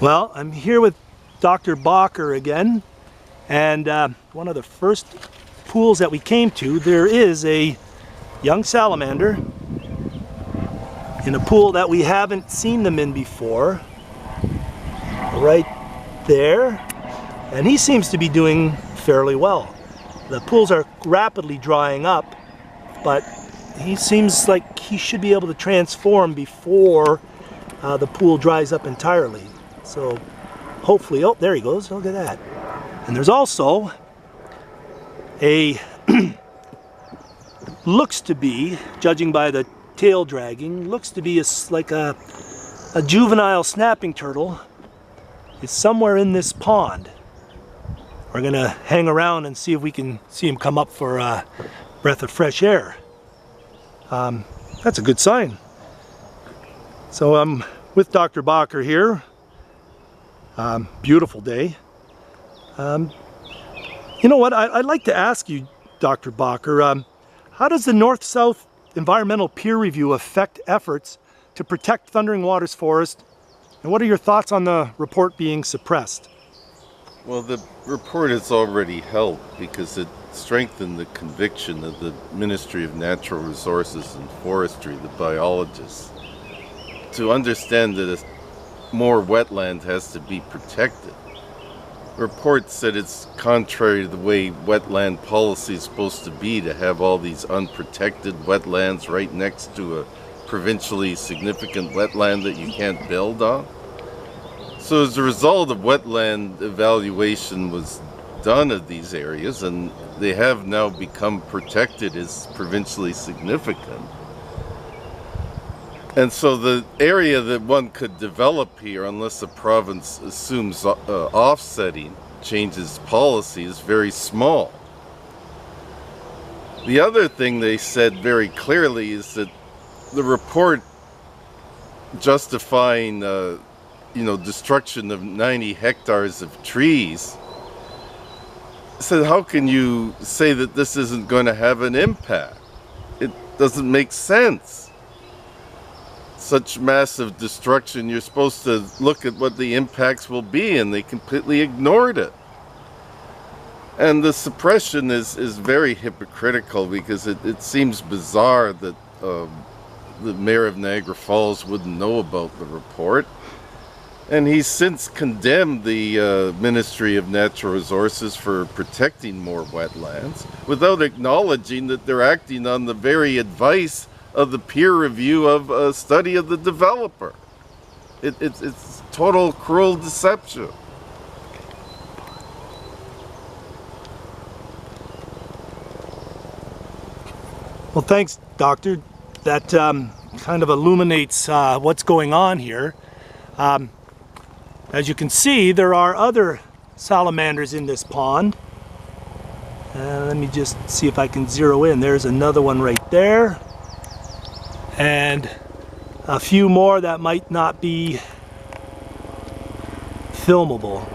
Well, I'm here with Dr. Bacher again, and one of the first pools that we came to, there is a young salamander in a pool that we haven't seen them in before, right there, and he seems to be doing fairly well. The pools are rapidly drying up, but he seems like he should be able to transform before the pool dries up entirely. So hopefully, oh, there he goes, look at that. And there's also a, looks to be, judging by the tail dragging, looks to be like a juvenile snapping turtle is somewhere in this pond. We're gonna hang around and see if we can see him come up for a breath of fresh air. That's a good sign. So I'm with Dr. Bacher here. Beautiful day. You know what, I'd like to ask you, Dr. Bacher, how does the North-South environmental peer review affect efforts to protect Thundering Waters Forest, and what are your thoughts on the report being suppressed? Well, the report has already helped because it strengthened the conviction of the Ministry of Natural Resources and Forestry, the biologists, to understand that more wetland has to be protected. Reports said it's contrary to the way wetland policy is supposed to be, to have all these unprotected wetlands right next to a provincially significant wetland that you can't build on. So as a result of wetland evaluation was done of these areas, and they have now become protected as provincially significant. And so the area that one could develop here, unless the province assumes offsetting, changes policy, is very small. The other thing they said very clearly is that the report justifying destruction of 90 hectares of trees said, how can you say that this isn't going to have an impact? It doesn't make sense. Such massive destruction, you're supposed to look at what the impacts will be, and they completely ignored it. And the suppression is very hypocritical, because it seems bizarre that the mayor of Niagara Falls wouldn't know about the report. And he's since condemned the Ministry of Natural Resources for protecting more wetlands without acknowledging that they're acting on the very advice of the peer review of a study of the developer. It's total cruel deception. Well, thanks, Doctor. That kind of illuminates what's going on here. As you can see, there are other salamanders in this pond. Let me just see if I can zero in. There's another one right there. And a few more that might not be filmable.